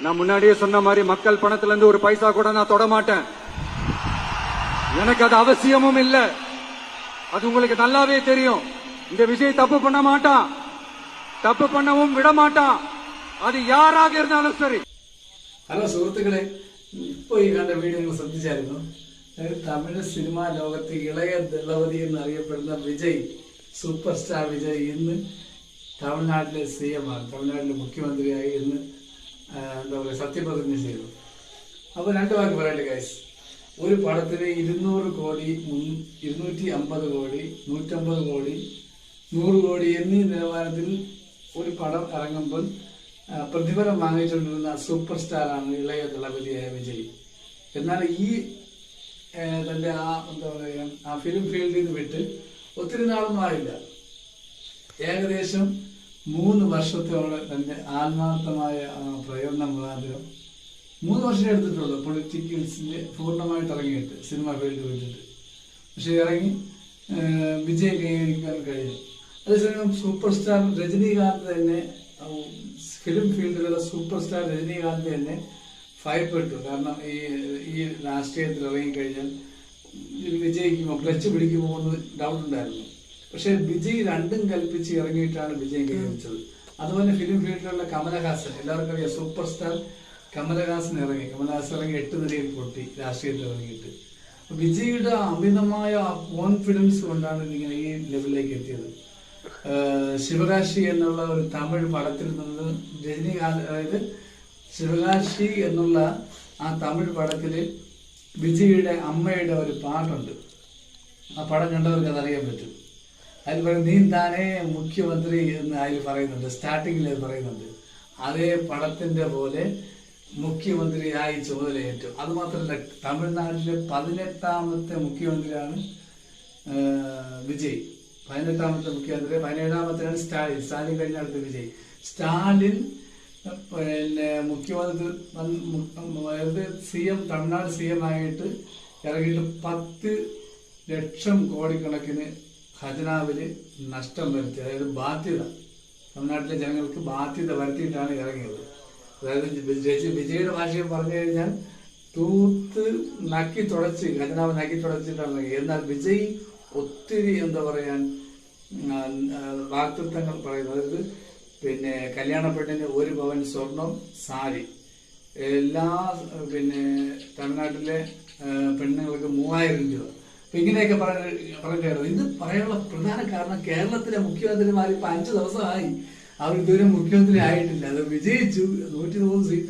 நான் முன்னாடியே சொன்ன மாதிரி மக்கள் பணத்துல இருந்து ஒரு பைசா கூட நான் தொட மாட்டேன். எனக்கு அது அவசியமும் இல்ல. அது உங்களுக்கு நல்லாவே தெரியும். இந்த விஜய் தப்பு பண்ண மாட்டான், தப்பு பண்ணவும் விட மாட்டான். അത് യാരാക ഇരുന്നാലും ശരി. ഹലോ സുഹൃത്തുക്കളെ, ഇപ്പോൾ ഈ കണ്ട വീഡിയോ നിങ്ങൾ ശ്രദ്ധിച്ചായിരുന്നു. തമിഴ് സിനിമാ ലോകത്ത് ഇളയ ദളപതി എന്നറിയപ്പെടുന്ന വിജയ്, സൂപ്പർ സ്റ്റാർ വിജയ് ഇന്ന് തമിഴ്നാട്ടിലെ CM ആണ്, തമിഴ്നാട്ടിലെ മുഖ്യമന്ത്രിയായി ഇന്ന് എന്താ പറയുക സത്യപ്രതിജ്ഞ ചെയ്തു. അപ്പോൾ രണ്ട് വാക്ക് പറയട്ടെ ഗൈസ്. ഒരു പടത്തിന് 200 കോടി, 250 കോടി, 150 കോടി, 100 കോടി എന്നീ നിലവാരത്തിൽ ഒരു പടം ഇറങ്ങുമ്പോൾ പ്രതിഫലം വാങ്ങിച്ചുകൊണ്ടിരുന്ന സൂപ്പർ സ്റ്റാറാണ് ഇളയ ദളപതിയായ വിജയ്. എന്നാൽ ഈ തൻ്റെ എന്താ പറയുക ആ ഫിലിം ഫീൽഡിൽ നിന്ന് വിട്ട് ഒത്തിരി നാളൊന്നും ആയില്ല. ഏകദേശം 3 വർഷത്തോളം തൻ്റെ ആത്മാർത്ഥമായ പ്രയത്നം മുഖാന്തരം 3 വർഷം എടുത്തിട്ടുള്ളൂ പൊളിറ്റിക്കൽസിൽ പൂർണ്ണമായിട്ട് ഇറങ്ങിയിട്ട്, സിനിമ ഫീൽഡ് വിട്ടിട്ട്. പക്ഷെ ഇറങ്ങി വിജയ് കൈവരിക്കാൻ കഴിഞ്ഞു. അതേസമയം സൂപ്പർ സ്റ്റാർ രജനീകാന്ത് തന്നെ, ഫിലിം ഫീൽഡിലുള്ള സൂപ്പർ സ്റ്റാർ രജനീകാന്ത് തന്നെ ഭയപ്പെട്ടു. കാരണം ഈ രാഷ്ട്രീയത്തിൽ ഇറങ്ങിക്കഴിഞ്ഞാൽ വിജയിക്കുമോ, ക്ലച്ച് പിടിക്കുമോ എന്ന് ഡൗട്ട് ഉണ്ടായിരുന്നു. പക്ഷെ വിജയ് രണ്ടും കൽപ്പിച്ച് ഇറങ്ങിയിട്ടാണ് വിജയം കൈവരിച്ചത്. അതുപോലെ ഫിലിം ഫീൽഡിലുള്ള കമലഹാസൻ, എല്ലാവർക്കും അറിയാം, സൂപ്പർ സ്റ്റാർ കമലഹാസൻ ഇറങ്ങി 8 നിലയിൽ പൊട്ടി രാഷ്ട്രീയത്തിൽ ഇറങ്ങിയിട്ട്. വിജയുടെ അമിതമായ കോൺഫിഡൻസ് കൊണ്ടാണ് ഇങ്ങനെ ഈ ലെവലിലേക്ക് എത്തിയത്. ശിവകാശി എന്നുള്ള ഒരു തമിഴ് പടത്തിൽ നിന്ന് രജനീകാന്ത്, അതായത് ശിവകാശി എന്നുള്ള ആ തമിഴ് പടത്തില് വിജയുടെ അമ്മയുടെ ഒരു പാട്ടുണ്ട്. ആ പടം കണ്ടവർക്ക് അതറിയാൻ പറ്റും. അതിൽ പറയും നീ താനേ മുഖ്യമന്ത്രി എന്ന് അതിൽ പറയുന്നുണ്ട്, സ്റ്റാർട്ടിങ്ങിൽ അത് പറയുന്നുണ്ട്. അതേ പടത്തിന്റെ പോലെ മുഖ്യമന്ത്രിയായി ചുമതലയേറ്റു. അതുമാത്രമല്ല, തമിഴ്നാട്ടിലെ 18ാമത്തെ മുഖ്യമന്ത്രിയാണ് വിജയ്. 18ാമത്തെ മുഖ്യമന്ത്രി, 17ാമത്തെയാണ് സ്റ്റാലിൻ. സ്റ്റാലിൻ കഴിഞ്ഞ അടുത്ത് വിജയ്. സ്റ്റാലിൻ പിന്നെ മുഖ്യമന്ത്രി CM, തമിഴ്നാട് CM ആയിട്ട് ഇറങ്ങിയിട്ട് 10 ലക്ഷം കോടിക്കണക്കിന് ഖജനാവില് നഷ്ടം വരുത്തി. അതായത് ബാധ്യത, തമിഴ്നാട്ടിലെ ജനങ്ങൾക്ക് ബാധ്യത വരുത്തിയിട്ടാണ് ഇറങ്ങിയത്. അതായത് വിജയുടെ ഭാഷയിൽ പറഞ്ഞു കഴിഞ്ഞാൽ തൂത്ത് നക്കി തുടച്ച്, ഖജനാവ് നക്കി തുടച്ചിട്ടാണ് ഇറങ്ങിയത്. എന്നാൽ വിജയ് ഒത്തിരി എന്താ പറയാൻ വാക്തത്വങ്ങൾ പറയുന്നു. അതായത് പിന്നെ കല്യാണ പെണ്ണിന് 1 പവൻ സ്വർണം, സാരി, എല്ലാ പിന്നെ തമിഴ്നാട്ടിലെ പെണ്ണുങ്ങൾക്ക് 3000 രൂപ. അപ്പൊ ഇങ്ങനെയൊക്കെ പറഞ്ഞിട്ടായിരുന്നു. ഇത് പറയാനുള്ള പ്രധാന കാരണം കേരളത്തിലെ മുഖ്യമന്ത്രിമാർ ഇപ്പൊ 5 ദിവസമായി അവർ ഇതുവരെ മുഖ്യമന്ത്രി ആയിട്ടില്ല. അത് വിജയിച്ചു, 103 സീറ്റ്